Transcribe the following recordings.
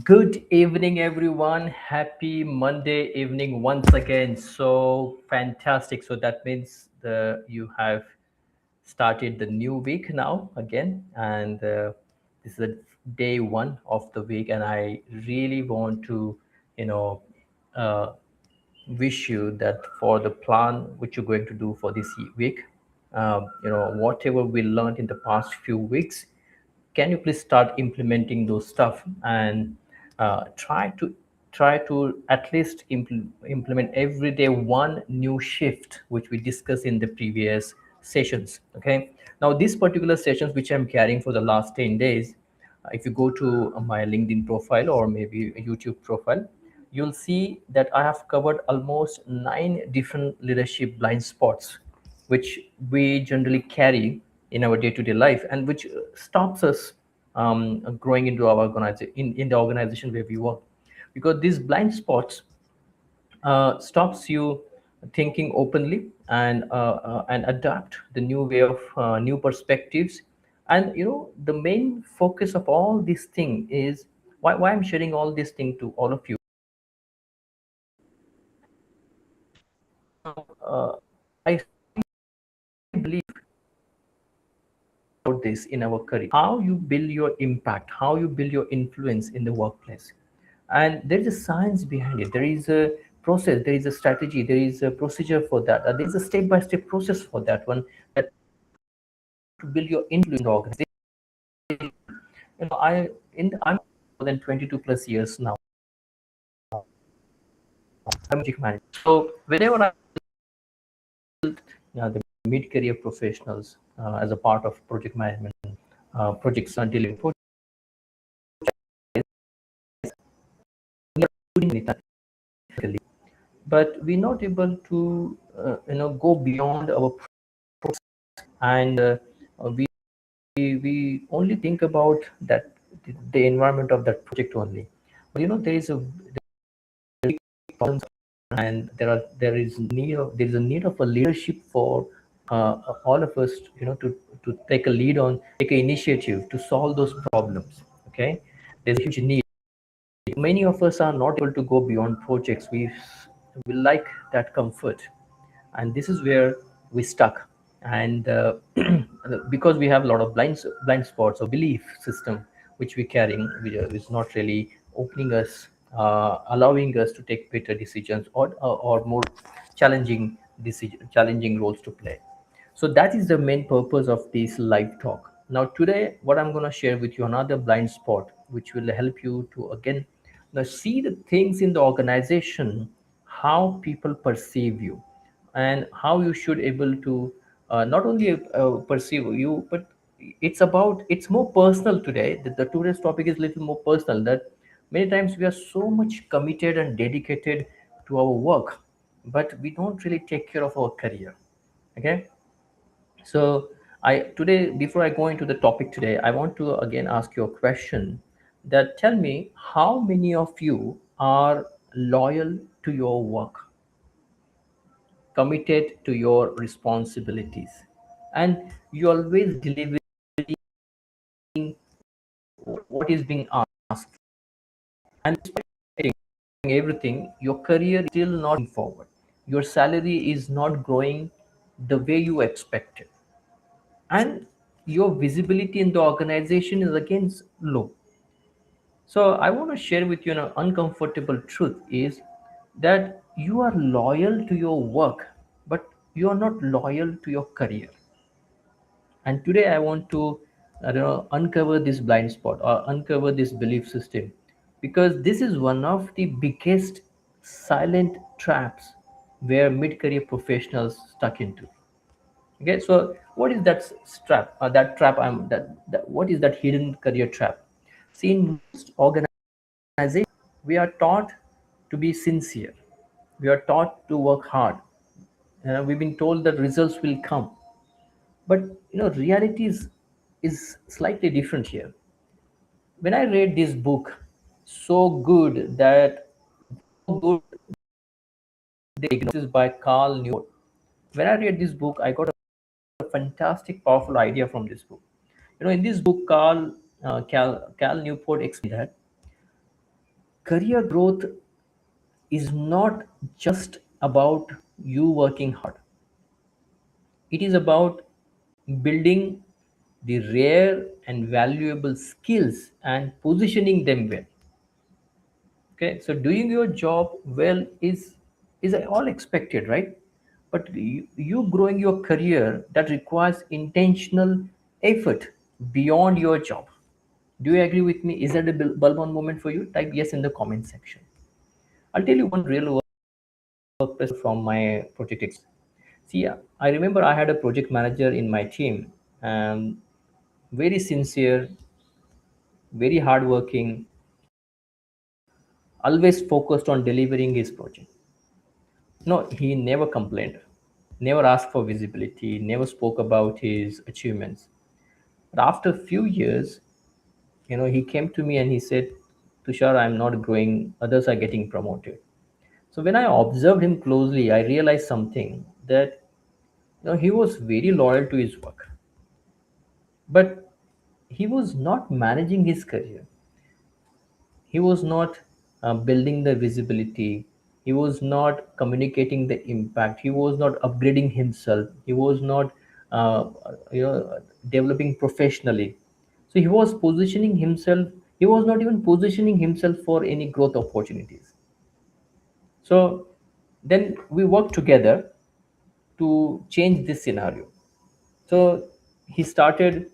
Good evening, everyone. Happy Monday evening once again. So fantastic. So that means you have started the new week now again, and this is the day one of the week, and I really want to, you know, uh, wish you that for the plan which you're going to do for this week, whatever we learned in the past few weeks, can you please start implementing those stuff and try to at least implement every day one new shift which we discussed in the previous sessions. Okay, now these particular sessions which I'm carrying for the last 10 days, if you go to my LinkedIn profile or maybe a YouTube profile, you'll see that I have covered almost nine different leadership blind spots, which we generally carry in our day-to-day life and which stops us growing into our organization in the organization where we work, because these blind spots stops you thinking openly and adapt the new way of new perspectives. And the main focus of all this thing is why I'm sharing all this thing to all of you. I believe about this in our career, how you build your impact, how you build your influence in the workplace. And there is a science behind it. There is a process, there is a strategy, there is a procedure for that. There is a step-by-step process for that one, that to build your influence in the organization. I'm more than 22 plus years now. I'm a project manager. So whenever I the mid-career professionals as a part of project management, projects are delivering projects, but we're not able to go beyond our process. And we only think about that, the environment of that project only. But there is and there is a need of a leadership for all of us, to take a lead on, take an initiative to solve those problems. Okay, there's a huge need. Many of us are not able to go beyond projects. We like that comfort, and this is where we stuck. And because we have a lot of blind spots or belief system which we carrying, which is not really opening us, allowing us to take better decisions, or more challenging roles to play. So that is the main purpose of this live talk. Now today, what I'm going to share with you, another blind spot which will help you to again now see the things in the organization, how people perceive you, and how you should able to not only perceive you, but it's more personal today. The today's topic is a little more personal, that many times we are so much committed and dedicated to our work, but we don't really take care of our career. Okay, so I today, before I go into the topic today, I want to again ask you a question, that tell me, how many of you are loyal to your work, committed to your responsibilities, and you always delivering what is being asked. And despite everything, your career is still not moving forward. Your salary is not growing the way you expected, and your visibility in the organization is again low. So I want to share with you an uncomfortable truth is that you are loyal to your work, but you are not loyal to your career. And today I want to uncover this blind spot or uncover this belief system, because this is one of the biggest silent traps where mid-career professionals stuck into. Okay, so what is that trap? That trap. That what is that hidden career trap? See, in most organizations, we are taught to be sincere. We are taught to work hard. We've been told that results will come, but reality is slightly different here. When I read this book, so good that good, this is by Carl Newport. When I read this book, I got a fantastic, powerful idea from this book. In this book, Cal Newport explained that career growth is not just about you working hard. It is about building the rare and valuable skills and positioning them well. Okay, so doing your job well is all expected, right? But you growing your career, that requires intentional effort beyond your job. Do you agree with me? Is that a bulb on moment for you? Type yes in the comment section. I'll tell you one real workplace from my project See, I remember I had a project manager in my team, and very sincere, very hardworking, always focused on delivering his project. No, he never complained, never asked for visibility, never spoke about his achievements. But after a few years, he came to me and he said, Tushar, I'm not growing, others are getting promoted. So when I observed him closely, I realized something that he was very loyal to his work, but he was not managing his career. He was not building the visibility. He was not communicating the impact. He was not upgrading himself. He was not uh, developing professionally. So he was positioning himself. He was not even positioning himself for any growth opportunities. So then we worked together to change this scenario. So he started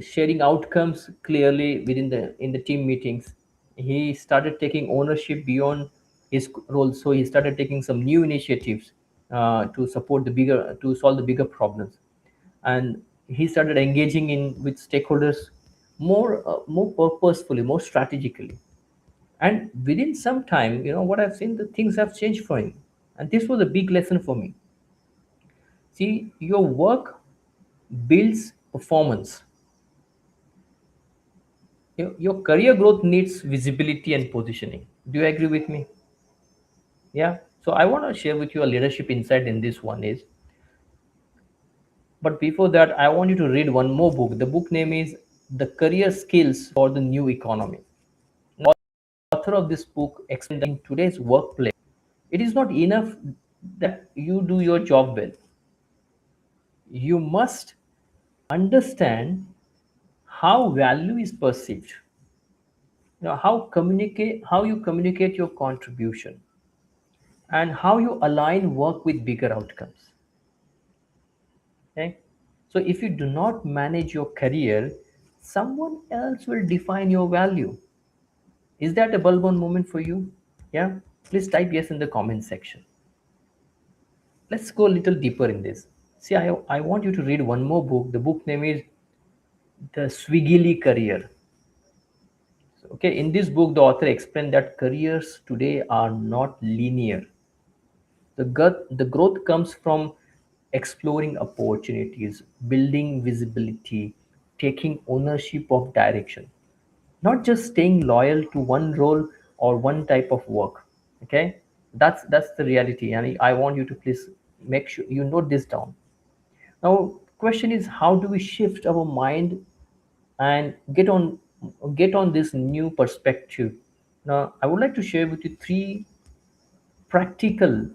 sharing outcomes clearly within the in the team meetings. He started taking ownership beyond his role, so he started taking some new initiatives to support the bigger to solve the bigger problems. And he started engaging in with stakeholders more purposefully, more strategically. And within some time, what I've seen, the things have changed for him. And this was a big lesson for me. See, your work builds performance. Your career growth needs visibility and positioning. Do you agree with me? Yeah. So I want to share with you a leadership insight in this one is, but before that, I want you to read one more book. The book name is The Career Skills for the New Economy. The author of this book explained that in today's workplace, it is not enough that you do your job well. You must understand how value is perceived, how you communicate your contribution, and how you align work with bigger outcomes. Okay, so if you do not manage your career, someone else will define your value. Is that a bulb on moment for you? Yeah, please type yes in the comment section. Let's go a little deeper in this. See, I want you to read one more book. The book name is The Swigily Career. Okay, in this book, the author explained that careers today are not linear. The growth comes from exploring opportunities, building visibility, taking ownership of direction, not just staying loyal to one role or one type of work. Okay, that's the reality, and I want you to please make sure you note this down. Now, question is, how do we shift our mind and get on this new perspective? Now, I would like to share with you three practical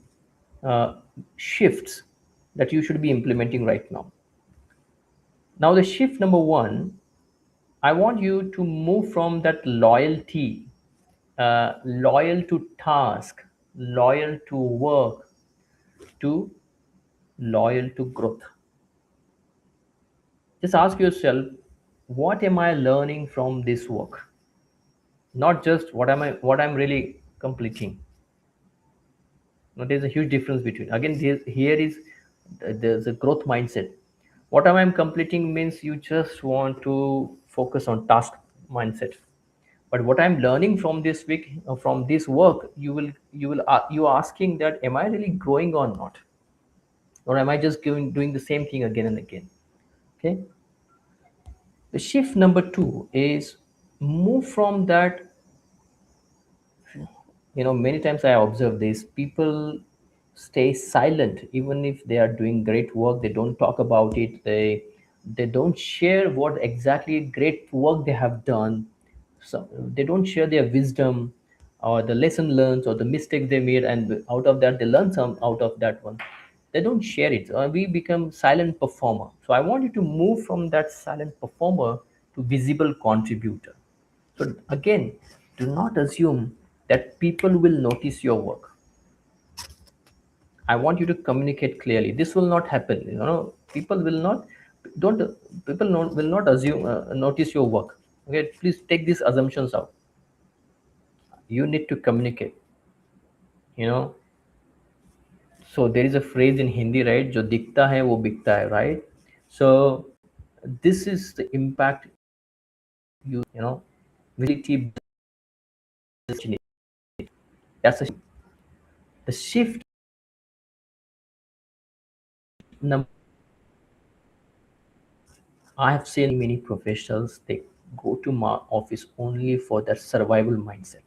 uh, shifts that you should be implementing right now. Now, the shift number one, I want you to move from that loyalty, loyal to task, loyal to work, to loyal to growth. Just ask yourself, what am I learning from this work? Not just what I'm really completing. Now, there's a huge difference between. Again, here is there's a growth mindset. What am I completing means you just want to focus on task mindset. But what I'm learning from this week, from this work, you're asking that, am I really growing or not, or am I just doing the same thing again and again? Okay. The shift number two is move from that. Many times I observe this, people stay silent even if they are doing great work. They don't talk about it. They don't share what exactly great work they have done. So they don't share their wisdom. or the lesson learned or the mistakes they made, and out of that they learn some out of that one. They don't share it. We become silent performer. So I want you to move from that silent performer to visible contributor. So again, do not assume that people will notice your work. I want you to communicate clearly. This will not happen. People will not, don't, people not, will not assume, notice your work. Okay, please take these assumptions out. You need to communicate. You know, so there is a phrase in Hindi, right? जो दिखता है वो बिकता है, right? So this is the impact. Visibility. That's the shift. Number, I have seen many professionals, they go to my office only for their survival mindset.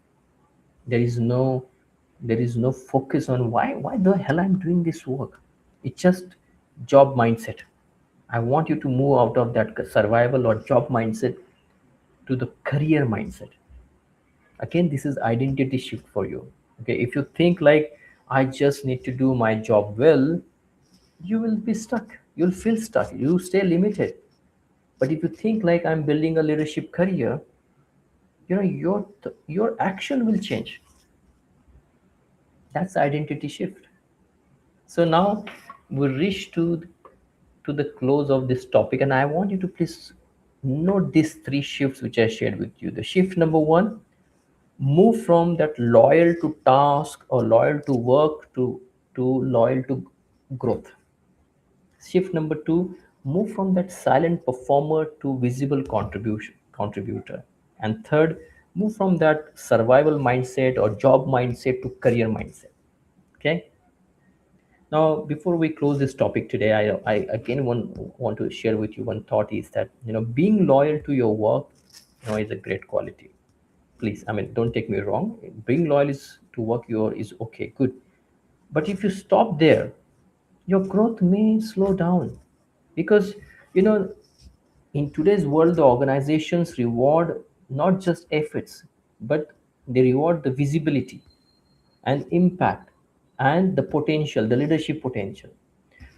There is no, there is no focus on why the hell I'm doing this work. It's just job mindset. I want you to move out of that survival or job mindset to the career mindset. Again, this is identity shift for you. Okay, if you think like I just need to do my job well, you will be stuck, you'll feel stuck, you stay limited. But if you think like I'm building a leadership career, your action will change. That's identity shift. So now we reach to the close of this topic, and I want you to please note these three shifts which I shared with you. The shift number one: move from that loyal to task or loyal to work to loyal to growth. Shift number two: move from that silent performer to visible contributor. And third, move from that survival mindset or job mindset to career mindset. Okay. Now, before we close this topic today, I again want to share with you one thought is that, being loyal to your work, is a great quality. Please, I mean, don't take me wrong. Being loyal is to work your is okay, good. But if you stop there, your growth may slow down because, you know, in today's world, the organizations reward not just efforts, but they reward the visibility and impact and the potential, the leadership potential.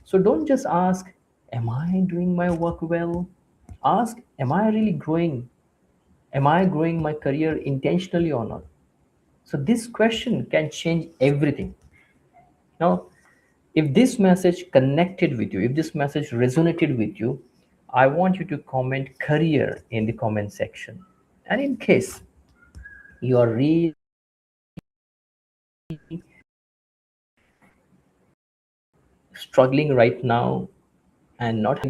So don't just ask, am I doing my work well? Ask, am I really growing? Am I growing my career intentionally or not? So this question can change everything. Now, if this message connected with you, if this message resonated with you, I want you to comment career in the comment section. And in case you are really struggling right now and not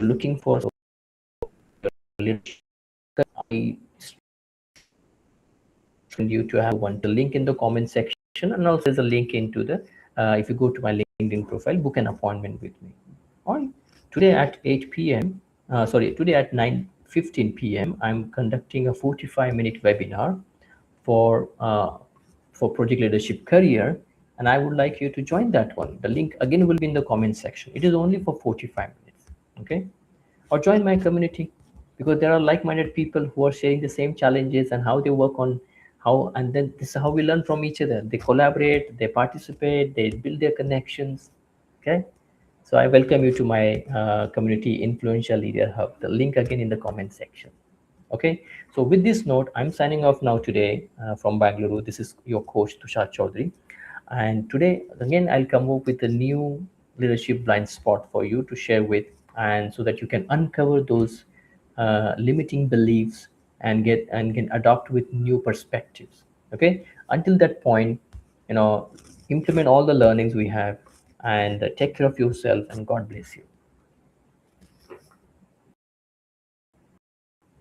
looking for leadership, I send you to have one the link in the comment section, and also there's a link into the if you go to my LinkedIn profile, book an appointment with me. All right. Today at 8 p.m. Today at 9:15 p.m. I'm conducting a 45-minute webinar for uh, for project leadership career, and I would like you to join that one. The link again will be in the comment section. It is only for 45 minutes. Okay, or join my community, because there are like-minded people who are sharing the same challenges and how they work on how, and then this is how we learn from each other. They collaborate, they participate, they build their connections. Okay, so I welcome you to my community influential leader hub, the link again in the comment section. Okay, so with this note, I'm signing off now today from Bangalore. This is your coach Tushar Chaudhary, and today again I'll come up with a new leadership blind spot for you to share with, and so that you can uncover those limiting beliefs and can adopt with new perspectives. Okay, until that point, implement all the learnings we have, and take care of yourself, and God bless you.